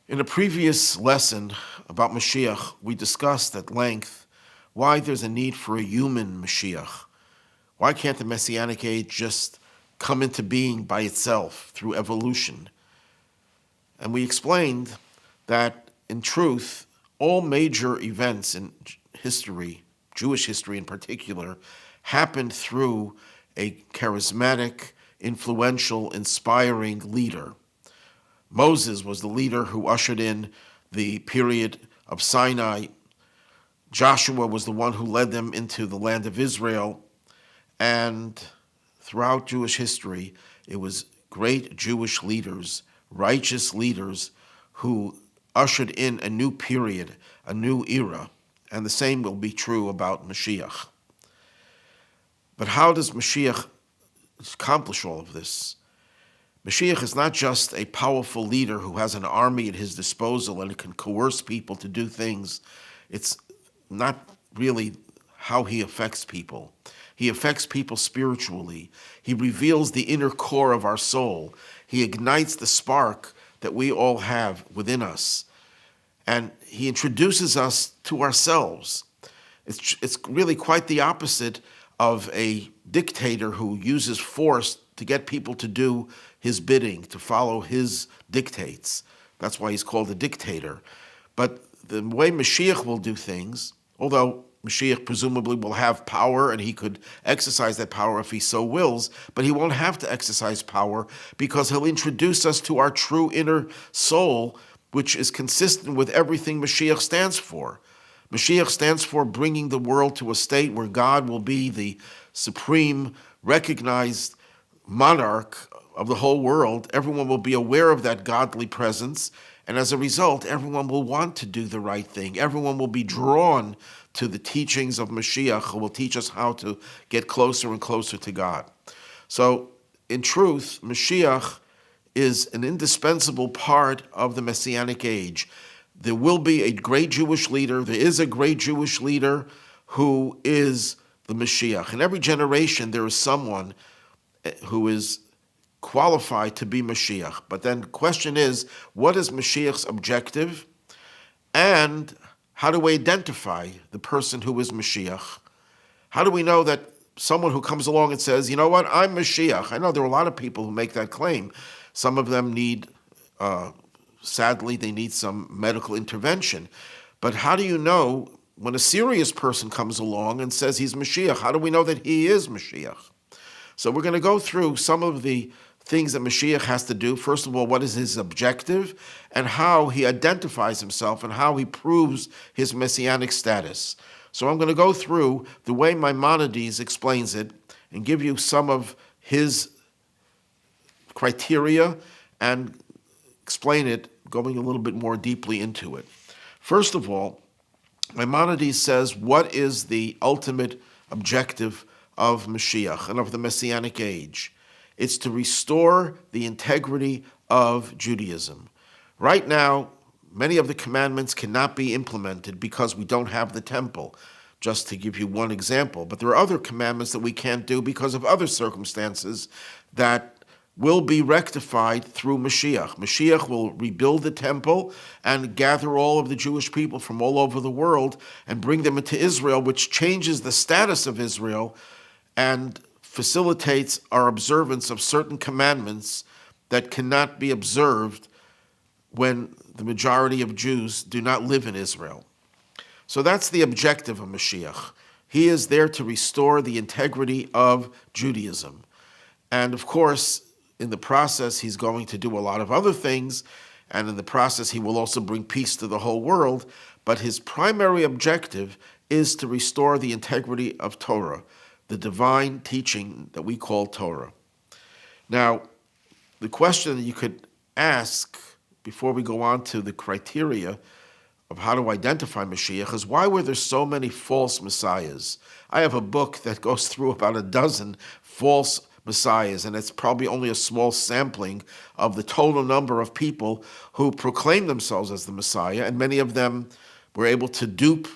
In a previous lesson about Mashiach, we discussed at length why there's a need for a human Mashiach. Why can't the Messianic age just come into being by itself through evolution? And we explained that, in truth, all major events in history, Jewish history in particular, happened through a charismatic, influential, inspiring leader. Moses was the leader who ushered in the period of Sinai. Joshua was the one who led them into the land of Israel. And throughout Jewish history, it was great Jewish leaders, righteous leaders, who ushered in a new period, a new era. And the same will be true about Mashiach. But how does Mashiach accomplish all of this? Mashiach is not just a powerful leader who has an army at his disposal and can coerce people to do things. It's not really how he affects people. He affects people spiritually. He reveals the inner core of our soul. He ignites the spark that we all have within us. And he introduces us to ourselves. It's really quite the opposite of a dictator who uses force to get people to do his bidding, to follow his dictates. That's why he's called a dictator. But the way Mashiach will do things, although Mashiach presumably will have power and he could exercise that power if he so wills, but he won't have to exercise power because he'll introduce us to our true inner soul, which is consistent with everything Mashiach stands for. Mashiach stands for bringing the world to a state where God will be the supreme, recognized monarch of the whole world. Everyone will be aware of that godly presence, and as a result, everyone will want to do the right thing. Everyone will be drawn to the teachings of Mashiach, who will teach us how to get closer and closer to God. So, in truth, Mashiach is an indispensable part of the Messianic age. There will be a great Jewish leader. There is a great Jewish leader who is the Mashiach. In every generation, there is someone who is qualified to be Mashiach. But then the question is, what is Mashiach's objective? And how do we identify the person who is Mashiach? How do we know that someone who comes along and says, you know what, I'm Mashiach? I know there are a lot of people who make that claim. Some of them need, sadly, they need some medical intervention. But how do you know when a serious person comes along and says he's Mashiach? How do we know that he is Mashiach? So we're going to go through some of the things that Mashiach has to do. First of all, what is his objective and how he identifies himself and how he proves his messianic status. So I'm going to go through the way Maimonides explains it and give you some of his criteria and explain it, going a little bit more deeply into it. First of all, Maimonides says, what is the ultimate objective of Mashiach and of the Messianic age? It's to restore the integrity of Judaism. Right now, many of the commandments cannot be implemented because we don't have the temple, just to give you one example. But there are other commandments that we can't do because of other circumstances that will be rectified through Mashiach. Mashiach will rebuild the temple and gather all of the Jewish people from all over the world and bring them into Israel, which changes the status of Israel and facilitates our observance of certain commandments that cannot be observed when the majority of Jews do not live in Israel. So that's the objective of Mashiach. He is there to restore the integrity of Judaism. And of course, in the process, he's going to do a lot of other things, and in the process, he will also bring peace to the whole world. But his primary objective is to restore the integrity of Torah, the divine teaching that we call Torah. Now, the question that you could ask before we go on to the criteria of how to identify Mashiach is, why were there so many false messiahs? I have a book that goes through about a dozen false messiahs, and it's probably only a small sampling of the total number of people who proclaim themselves as the Messiah, and many of them were able to dupe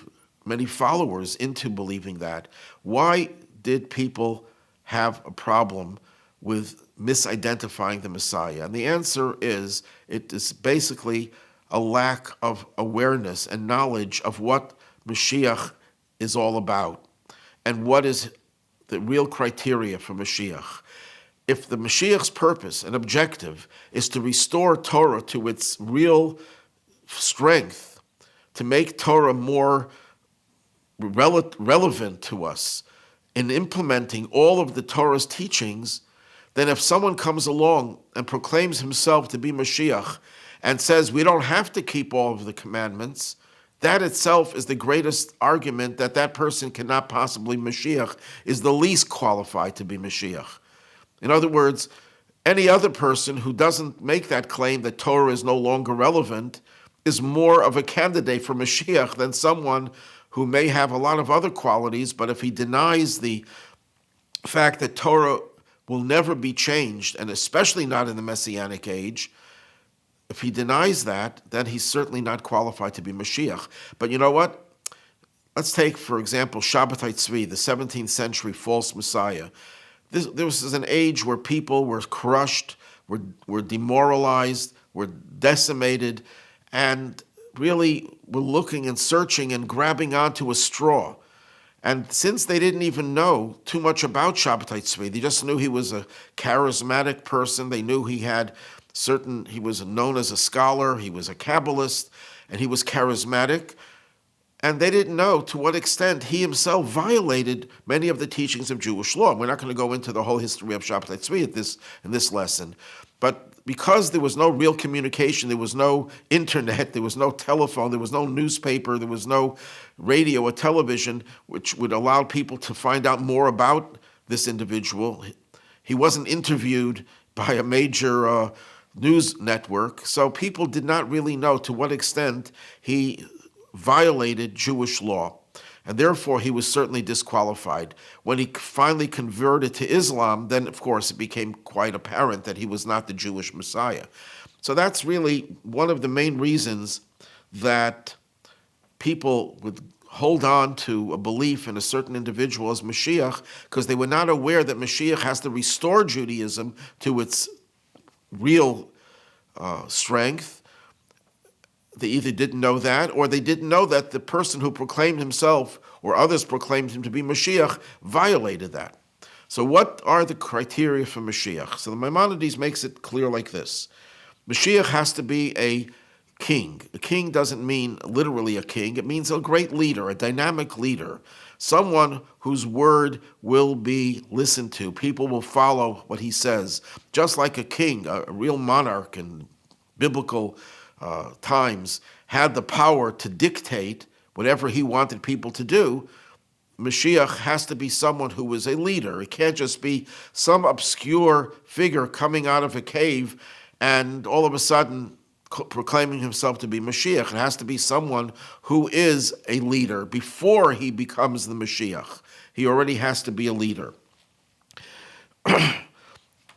many followers into believing that. Why did people have a problem with misidentifying the Messiah? And the answer is, it is basically a lack of awareness and knowledge of what Mashiach is all about and what is the real criteria for Mashiach. If the Mashiach's purpose and objective is to restore Torah to its real strength, to make Torah more relevant to us in implementing all of the Torah's teachings, then if someone comes along and proclaims himself to be Mashiach and says we don't have to keep all of the commandments, that itself is the greatest argument that that person cannot possibly Mashiach, is the least qualified to be Mashiach. In other words, any other person who doesn't make that claim that Torah is no longer relevant is more of a candidate for Mashiach than someone who may have a lot of other qualities, but if he denies the fact that Torah will never be changed, and especially not in the Messianic age, if he denies that, then he's certainly not qualified to be Mashiach. But you know what? Let's take, for example, Shabbatai Tzvi, the 17th century false Messiah. This is an age where people were crushed, were demoralized, were decimated, and really were looking and searching and grabbing onto a straw. And since they didn't even know too much about Shabbatai Tzvi, they just knew he was a charismatic person. They knew he was known as a scholar, he was a Kabbalist, and he was charismatic. And they didn't know to what extent he himself violated many of the teachings of Jewish law. We're not going to go into the whole history of Shabbatai Tzvi in this lesson. But because there was no real communication, there was no internet, there was no telephone, there was no newspaper, there was no radio or television, which would allow people to find out more about this individual. He wasn't interviewed by a major news network, so people did not really know to what extent he violated Jewish law, and therefore he was certainly disqualified. When he finally converted to Islam, then of course it became quite apparent that he was not the Jewish Messiah. So that's really one of the main reasons that people would hold on to a belief in a certain individual as Mashiach, because they were not aware that Mashiach has to restore Judaism to its real strength. They either didn't know that, or they didn't know that the person who proclaimed himself, or others proclaimed him to be Mashiach, violated that. So what are the criteria for Mashiach? So the Maimonides makes it clear like this. Mashiach has to be a king. A king doesn't mean literally a king. It means a great leader, a dynamic leader, someone whose word will be listened to. People will follow what he says. Just like a king, a real monarch in biblical times, had the power to dictate whatever he wanted people to do, Mashiach has to be someone who is a leader. It can't just be some obscure figure coming out of a cave and all of a sudden proclaiming himself to be Mashiach. It has to be someone who is a leader before he becomes the Mashiach. He already has to be a leader.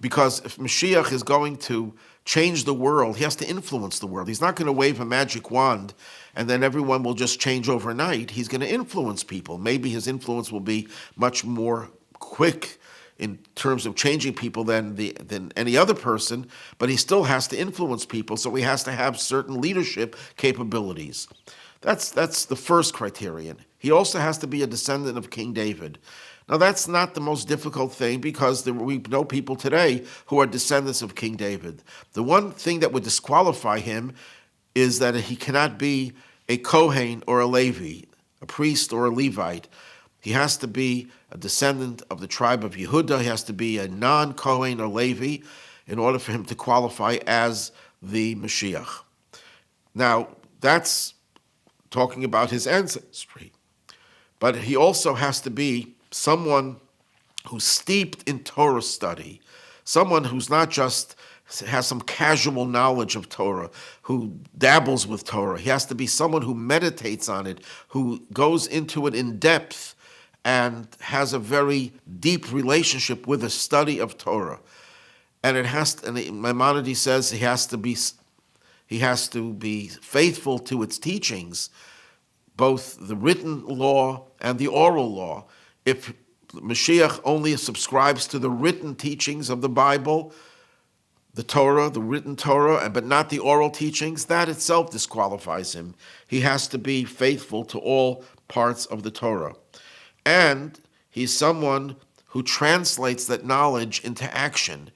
Because if Mashiach is going to change the world, he has to influence the world. He's not going to wave a magic wand and then everyone will just change overnight. He's going to influence people. Maybe his influence will be much more quick in terms of changing people than any other person, but he still has to influence people, so he has to have certain leadership capabilities. That's the first criterion. He also has to be a descendant of King David. Now, that's not the most difficult thing, because we know people today who are descendants of King David. The one thing that would disqualify him is that he cannot be a Kohen or a Levi, a priest or a Levite. He has to be a descendant of the tribe of Yehuda. He has to be a non-Kohen or Levi in order for him to qualify as the Mashiach. Now, that's talking about his ancestry. But he also has to be someone who's steeped in Torah study, someone who's not just has some casual knowledge of Torah, who dabbles with Torah. He has to be someone who meditates on it, who goes into it in depth and has a very deep relationship with the study of Torah. And Maimonides says he has to be faithful to its teachings, both the written law and the oral law. If Mashiach only subscribes to the written teachings of the Bible, the Torah, the written Torah, but not the oral teachings, that itself disqualifies him. He has to be faithful to all parts of the Torah. And he's someone who translates that knowledge into action.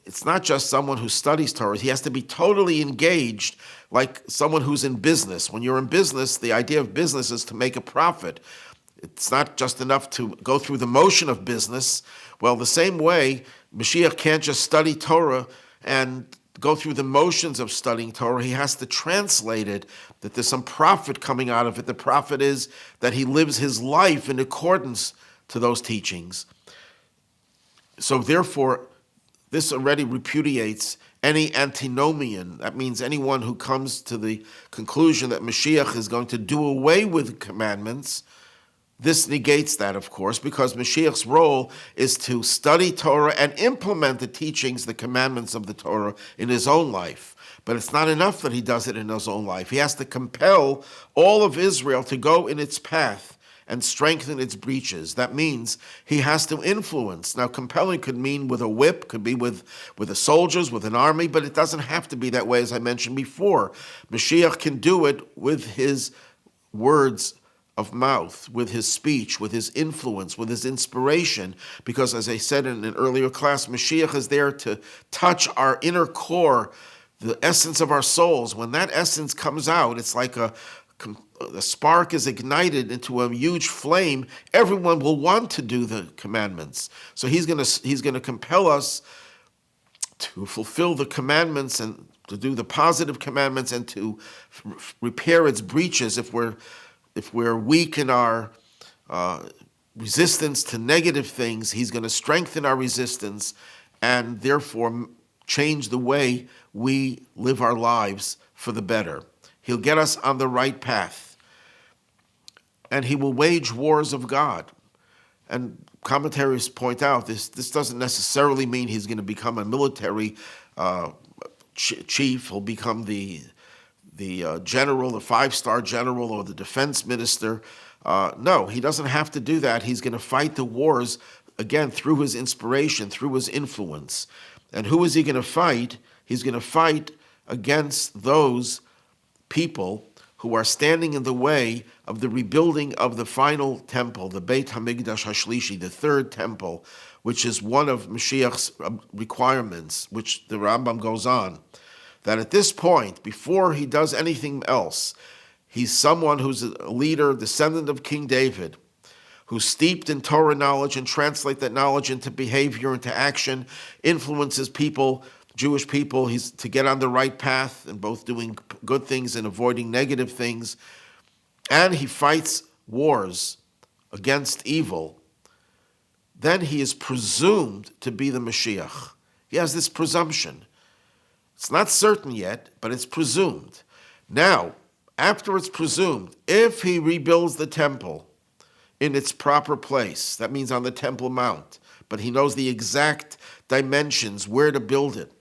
It's not just someone who studies Torah. He has to be totally engaged, like someone who's in business. When you're in business, the idea of business is to make a profit. It's not just enough to go through the motion of business. Well, the same way, Mashiach can't just study Torah and go through the motions of studying Torah. He has to translate it, that there's some profit coming out of it. The profit is that he lives his life in accordance to those teachings. So therefore, this already repudiates any antinomian. That means anyone who comes to the conclusion that Mashiach is going to do away with commandments. This negates that, of course, because Mashiach's role is to study Torah and implement the teachings, the commandments of the Torah in his own life. But it's not enough that he does it in his own life. He has to compel all of Israel to go in its path and strengthen its breaches. That means he has to influence. Now, compelling could mean with a whip, could be with the soldiers, with an army, but it doesn't have to be that way, as I mentioned before. Mashiach can do it with his words of mouth, with his speech, with his influence, with his inspiration, because as I said in an earlier class, Mashiach is there to touch our inner core, the essence of our souls. When that essence comes out, it's like a spark is ignited into a huge flame. Everyone will want to do the commandments. So he's going to compel us to fulfill the commandments and to do the positive commandments and to repair its breaches if we're weak in our resistance to negative things. He's going to strengthen our resistance and therefore change the way we live our lives for the better. He'll get us on the right path. And he will wage wars of God. And commentaries point out this doesn't necessarily mean he's going to become a military chief. He'll become the general, the 5-star general, or the defense minister. No, he doesn't have to do that. He's going to fight the wars, again, through his inspiration, through his influence. And who is he going to fight? He's going to fight against those people who are standing in the way of the rebuilding of the final temple, the Beit HaMikdash HaShlishi, the third temple, which is one of Mashiach's requirements, which the Rambam goes on, that at this point, before he does anything else, he's someone who's a leader, descendant of King David, who's steeped in Torah knowledge and translate that knowledge into behavior, into action, influences people, Jewish people, he's to get on the right path and both doing good things and avoiding negative things. And he fights wars against evil. Then he is presumed to be the Mashiach. He has this presumption. It's not certain yet, but it's presumed. Now, after it's presumed, if he rebuilds the temple in its proper place, that means on the Temple Mount, but he knows the exact dimensions, where to build it,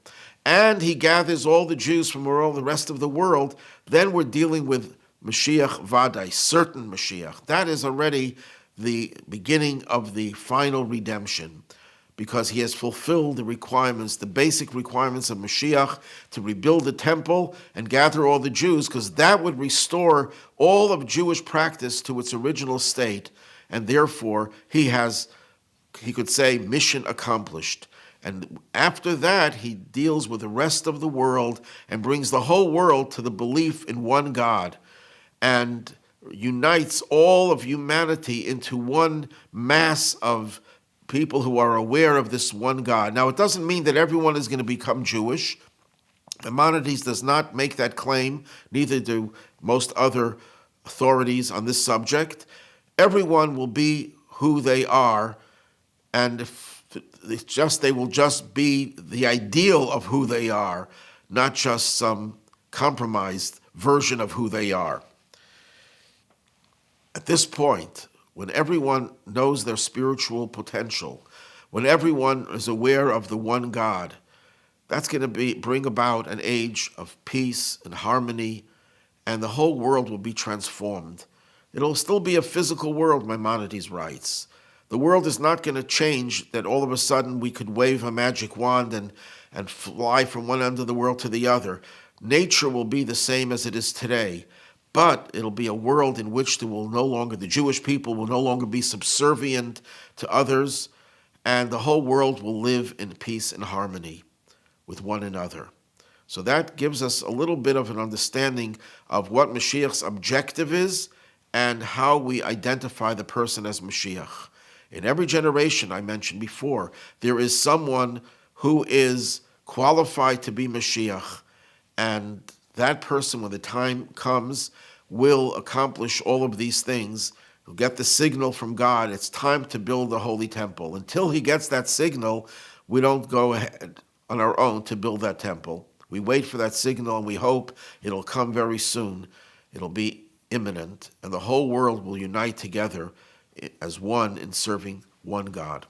and he gathers all the Jews from all the rest of the world, then we're dealing with Mashiach Vadai, certain Mashiach. That is already the beginning of the final redemption, because he has fulfilled the requirements, the basic requirements of Mashiach, to rebuild the temple and gather all the Jews, because that would restore all of Jewish practice to its original state, and therefore he could say, mission accomplished. And after that, he deals with the rest of the world and brings the whole world to the belief in one God and unites all of humanity into one mass of people who are aware of this one God. Now, it doesn't mean that everyone is going to become Jewish. Maimonides does not make that claim, neither do most other authorities on this subject. Everyone will be who they are, and they will just be the ideal of who they are, not just some compromised version of who they are. At this point, when everyone knows their spiritual potential, when everyone is aware of the one God, that's going to bring about an age of peace and harmony, and the whole world will be transformed. It'll still be a physical world, Maimonides writes, The world is not going to change that all of a sudden we could wave a magic wand and fly from one end of the world to the other. Nature will be the same as it is today, but it'll be a world in which the Jewish people will no longer be subservient to others, and the whole world will live in peace and harmony with one another. So that gives us a little bit of an understanding of what Mashiach's objective is and how we identify the person as Mashiach. In every generation, I mentioned before, there is someone who is qualified to be Mashiach, and that person, when the time comes, will accomplish all of these things. He'll get the signal from God. It's time to build the Holy Temple. Until he gets that signal, we don't go ahead on our own to build that temple. We wait for that signal, and we hope it'll come very soon. It'll be imminent, and the whole world will unite together as one in serving one God.